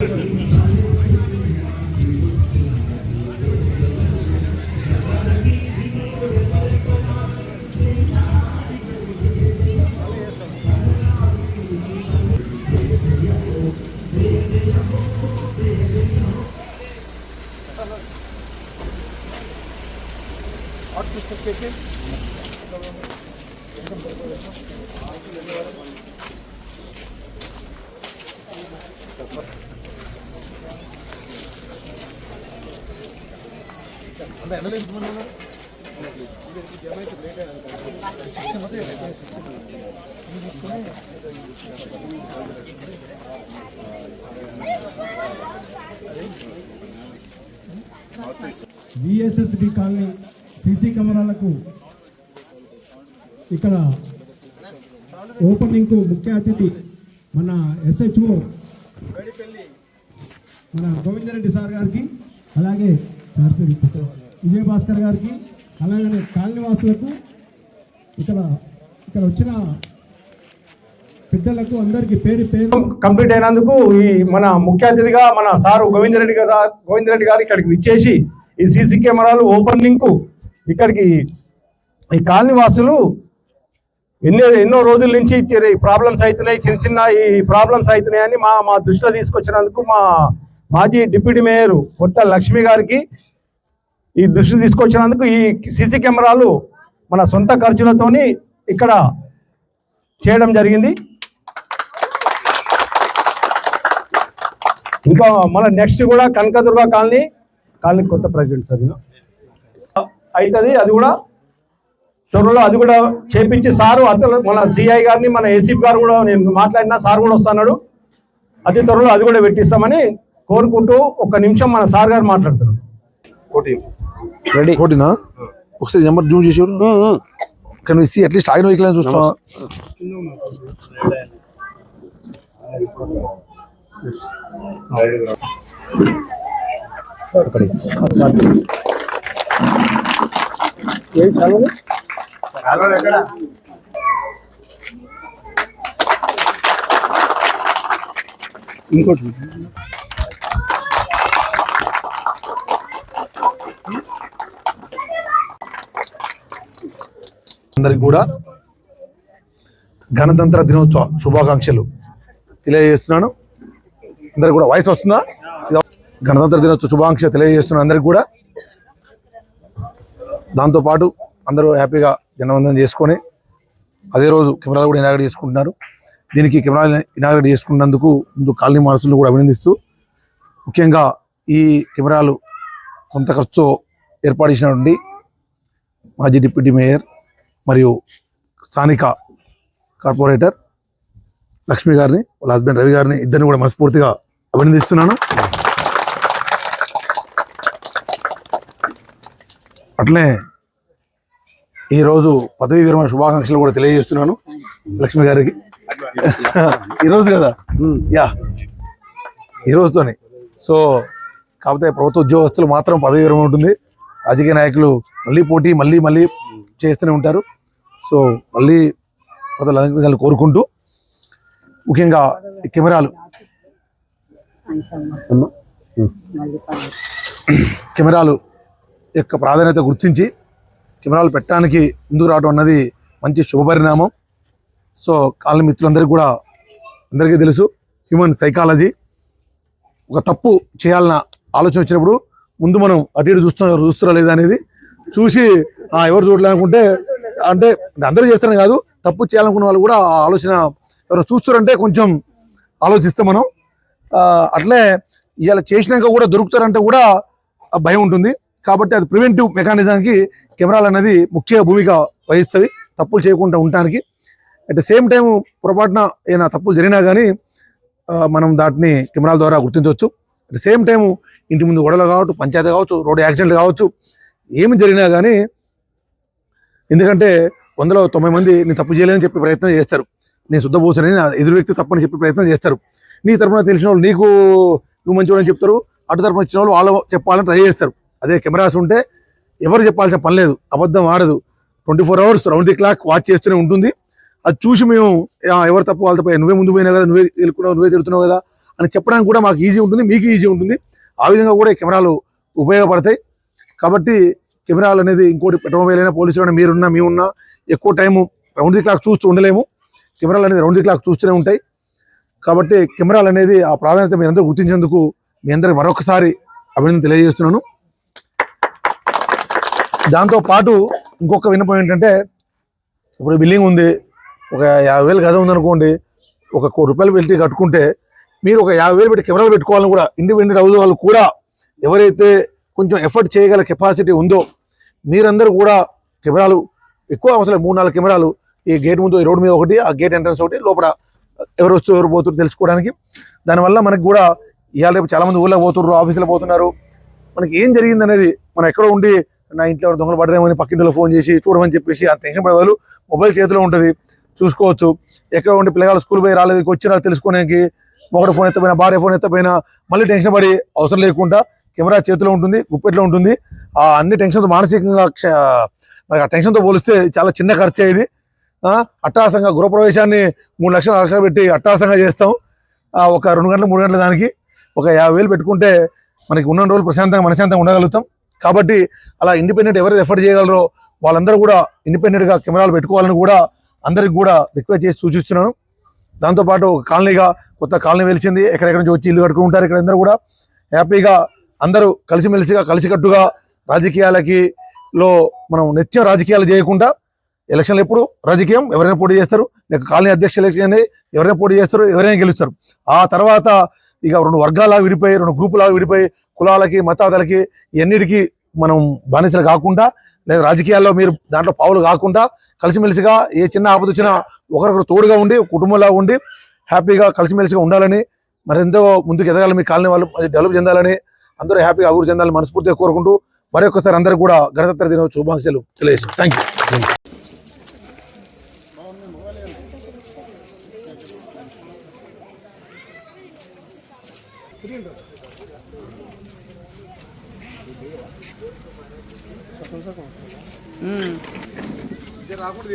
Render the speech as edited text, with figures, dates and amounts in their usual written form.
VSSB colony CC కెమెరాలకు ఇక్కడ opening కు ముఖ్య అతిథి మన SHO మన గోవిందరెడ్డి సార్ గారికి, అలాగే విజయభాస్కర్ గారికి, అలాగే కాలనీవాసులకు, ఇక్కడ వచ్చిన పెద్దలకు అందరికి పేరు కంప్లీట్ అయినందుకు ఈ మన ముఖ్య అతిథిగా మన సారు గోవిందరెడ్డి గారు ఇక్కడికి విచ్చేసి ఈ సీసీ కెమెరాలు ఓపెనింగ్ కు ఇక్కడికి ఈ కాలనీవాసులు ఎన్నో రోజుల నుంచి ప్రాబ్లమ్స్ అవుతున్నాయి, చిన్న ఈ ప్రాబ్లమ్స్ అవుతున్నాయని మా దృష్టిలో తీసుకొచ్చినందుకు మా మాజీ డిప్యూటీ మేయర్ కొత్త లక్ష్మి గారికి ఈ దృష్టి తీసుకొచ్చినందుకు ఈ సీసీ కెమెరాలు మన సొంత ఖర్చులతోని ఇక్కడ చేయడం జరిగింది. ఇంకా మన నెక్స్ట్ కూడా కనకదుర్గ కాలనీ కొత్త ప్రెసిడెంట్ సార్ అవుతుంది, అది కూడా త్వరలో అది కూడా చేపించి సారు అతను మన సిఐ గారిని మన ఏసీపీ గారు కూడా నేను మాట్లాడినా సార్ కూడా వస్తున్నాడు, అతి త్వరలో అది కూడా పెట్టిస్తామని కోరుకుంటూ ఒక్క నిమిషం మన సార్ గారు మాట్లాడుతున్నారు. ఒకసారి నెంబర్ జూమ్ చేసారు కానీ అట్లీస్ట్ ఆయన వెహికల్ చూస్తా. ఇంకోటి అందరికి కూడా గణతంత్ర దినోత్సవ శుభాకాంక్షలు తెలియజేస్తున్నాను. అందరికి కూడా వాయిస్ వస్తుందా? గణతంత్ర దినోత్సవ శుభాకాంక్షలు తెలియజేస్తున్నాను అందరికి కూడా. దాంతోపాటు అందరూ హ్యాపీగా జనవందనం చేసుకొని అదే రోజు కెమెరాలు కూడా ఇనాగ్రేట్ చేసుకుంటున్నారు. దీనికి కెమెరాలు ఇనాగ్రేట్ చేసుకున్నందుకు ముందు కాలనీ మనసులను కూడా అభినందిస్తూ, ముఖ్యంగా ఈ కెమెరాలు కొంత ఖర్చుతో ఏర్పాటు చేసినటువంటి మాజీ డిప్యూటీ మేయర్ మరియు స్థానిక కార్పొరేటర్ లక్ష్మి గారిని, వాళ్ళ హస్బెండ్ రవి గారిని, ఇద్దరిని కూడా మనస్ఫూర్తిగా అభినందిస్తున్నాను. అట్లనే ఈరోజు పదవీ విరమణ శుభాకాంక్షలు కూడా తెలియజేస్తున్నాను లక్ష్మి గారికి. ఈరోజు కదా, ఈ రోజుతోనే. సో కాకపోతే ప్రభుత్వ ఉద్యోగస్తులు మాత్రం పదవీ విరమణ ఉంటుంది, రాజకీయ నాయకులు మళ్ళీ పోటీ మళ్ళీ చేస్తూనే ఉంటారు. సో మళ్ళీ పదవులు కోరుకుంటూ, ముఖ్యంగా ఈ కెమెరాలు యొక్క ప్రాధాన్యత గుర్తించి కెమెరాలు పెట్టడానికి ముందుకు రావడం అన్నది మంచి శుభపరిణామం. సో కాలనీ మిత్రులందరికీ కూడా అందరికీ తెలుసు, హ్యూమన్ సైకాలజీ. ఒక తప్పు చేయాలన్న ఆలోచన వచ్చినప్పుడు ముందు మనం అటు ఇటు చూస్తున్నా లేదా అనేది చూసి ఎవరు చూడాలనుకుంటే, అంటే అందరూ చేస్తారని కాదు, తప్పు చేయాలనుకున్న వాళ్ళు కూడా ఆ ఆలోచన ఎవరు చూస్తారంటే కొంచెం ఆలోచిస్తాం మనం. అట్లే ఇవాళ చేసినాక కూడా దొరుకుతారంటే కూడా భయం ఉంటుంది. కాబట్టి అది ప్రివెంటివ్ మెకానిజానికి కెమెరాలు అనేది ముఖ్య భూమిక వహిస్తవి, తప్పులు చేయకుండా ఉండటానికి. అట్ ద సేమ్ టైం పొరపాటున ఏమైనా తప్పులు జరిగినా కానీ మనం దాటిని కెమెరాల ద్వారా గుర్తించవచ్చు. అట్ ద సేమ్ టైం ఇంటి ముందు గొడవలు కావచ్చు, పంచాయతీ కావచ్చు, రోడ్డు యాక్సిడెంట్లు కావచ్చు, ఏమి జరిగినా కానీ, ఎందుకంటే 190 మంది నేను తప్పు చేయలేదని చెప్పి ప్రయత్నం చేస్తారు, నేను శుద్ధపోసని ఎదురు వ్యక్తి తప్పని చెప్పి ప్రయత్నం చేస్తారు. నీ తరపున తెలిసిన వాళ్ళు నువ్వు మంచివాడని చెప్తారు, అటు తరపున ఇచ్చిన వాళ్ళు వాళ్ళు చెప్పాలని ట్రై చేస్తారు. అదే కెమెరాస్ ఉంటే ఎవరు చెప్పాల్సిన పని లేదు, అబద్ధం ఆడదు, 24 hours round the clock watch చేస్తూనే ఉంటుంది. అది చూసి మేము ఎవరు తప్పు వాళ్ళ తప్ప, నువ్వే ముందు పోయినా కదా, నువ్వే తిడుతున్నావు కదా అని చెప్పడానికి కూడా మాకు ఈజీ ఉంటుంది, మీకు ఈజీ ఉంటుంది. ఆ విధంగా కూడా ఈ కెమెరాలు ఉపయోగపడతాయి. కాబట్టి కెమెరాలు అనేది ఇంకోటి పెట్టమోబైలైనా పోలీసులు మీరున్నా మేమున్నా ఎక్కువ టైము రౌండ్ ది క్లాక్ చూస్తూ ఉండలేము. కెమెరాలు అనేది రౌండ్ ది క్లాక్ చూస్తూనే ఉంటాయి. కాబట్టి కెమెరాలు అనేది ఆ ప్రాధాన్యత మీ అందరూ గుర్తించేందుకు మీ అందరికి మరొకసారి అభినందన తెలియజేస్తున్నాను. దాంతోపాటు ఇంకొక విన్నపం ఏంటంటే, ఇప్పుడు బిల్డింగ్ ఉంది, ఒక 50,000 గజం ఉందనుకోండి, ఒక ₹1 కోటి పెట్టి కట్టుకుంటే మీరు ఒక 50,000 పెట్టి కెమెరాలు పెట్టుకోవాలని కూడా ఇండిపెండెంట్ హౌస్ వాళ్ళు కూడా ఎవరైతే కొంచెం ఎఫర్ట్ చేయగల కెపాసిటీ ఉందో మీరందరూ కూడా కెమెరాలు ఎక్కువ అవసరం 3-4 కెమెరాలు ఈ గేట్ ముందు, ఈ రోడ్డు మీద ఒకటి, ఆ గేట్ ఎంట్రన్స్ ఒకటి, లోపల ఎవరు వస్తూ ఎవరు పోతున్నారు తెలుసుకోవడానికి. దానివల్ల మనకు కూడా ఇవాళ రేపు చాలామంది ఊళ్ళో పోతున్నారు, ఆఫీసులో పోతున్నారు. మనకి ఏం జరిగింది అనేది మనం ఎక్కడో ఉండి నా ఇంట్లో దొంగలు పడరేమని పక్కింటిలో ఫోన్ చేసి చూడమని చెప్పేసి ఆ టెన్షన్ పడే వాళ్ళు మొబైల్ చేతిలో ఉంటుంది, చూసుకోవచ్చు. ఎక్కడ ఉండి పిల్లగాళ్ళు స్కూల్ పోయి రాలేదు వచ్చినా తెలుసుకోవడానికి ఒకటి ఫోన్ ఎత్తపోయినా భార్య ఫోన్ ఎత్తపోయినా మళ్ళీ టెన్షన్ పడి అవసరం లేకుండా కెమెరా చేతిలో ఉంటుంది, గుప్పెట్లో ఉంటుంది. ఆ అన్ని టెన్షన్తో మానసికంగా మరి ఆ టెన్షన్తో పోలిస్తే చాలా చిన్న ఖర్చు ఇది. అట్టహాసంగా గృహప్రవేశాన్ని 3 లక్షలు 4 లక్షలు పెట్టి అట్టహాసంగా చేస్తాం. ఒక 2 గంటలు 3 గంటల దానికి ఒక 50,000 పెట్టుకుంటే మనకి ఉన్న రోజులు మనశాంతంగా ఉండగలుగుతాం. కాబట్టి అలా ఇండిపెండెంట్ ఎవరైతే ఎఫర్ట్ చేయగలరో వాళ్ళందరూ కూడా ఇండిపెండెంట్గా కెమెరాలు పెట్టుకోవాలని కూడా అందరికి కూడా రిక్వెస్ట్ చేసి సూచిస్తున్నాను. దాంతోపాటు కాలనీగా కొత్త కాలనీ వెలిచింది, ఎక్కడెక్కడ నుంచి వచ్చి ఇల్లు కట్టుకుని ఉంటారు. ఇక్కడ అందరూ కూడా హ్యాపీగా అందరూ కలిసిమెలిసిగా కలిసికట్టుగా రాజకీయాలకిలో మనం నిత్యం రాజకీయాలు చేయకుండా ఎలక్షన్లు ఎప్పుడు రాజకీయం ఎవరైనా పోటీ చేస్తారు, లేక కాలనీ అధ్యక్ష ఎలక్షన్ ఎవరైనా పోటీ చేస్తారు, ఎవరైనా గెలుస్తారు. ఆ తర్వాత ఇక 2 వర్గాలాగా విడిపోయి 2 గ్రూపులాగా విడిపోయి కులాలకి మతాలకి ఇవన్నిటికీ మనం బానిసలు కాకుండా లేదా రాజకీయాల్లో మీరు దాంట్లో పావులు కాకుండా కలిసిమెలిసిగా ఏ చిన్న ఆపద వచ్చినా ఒకరికొకరు తోడుగా ఉండి కుటుంబంలా ఉండి హ్యాపీగా కలిసిమెలిసిగా ఉండాలని, మరెంతో ముందుకు ఎదగాలని, మీ కాలనీ వాళ్ళు డెవలప్ చెందాలని, అందరూ హ్యాపీగా అభివృద్ధి చెందాలని మనస్ఫూర్తిగా కోరుకుంటూ మరొకసారి అందరికీ కూడా గణతంత్ర దినోత్సవ శుభాకాంక్షలు తెలియజేస్తాను. Thank you. రాకుండా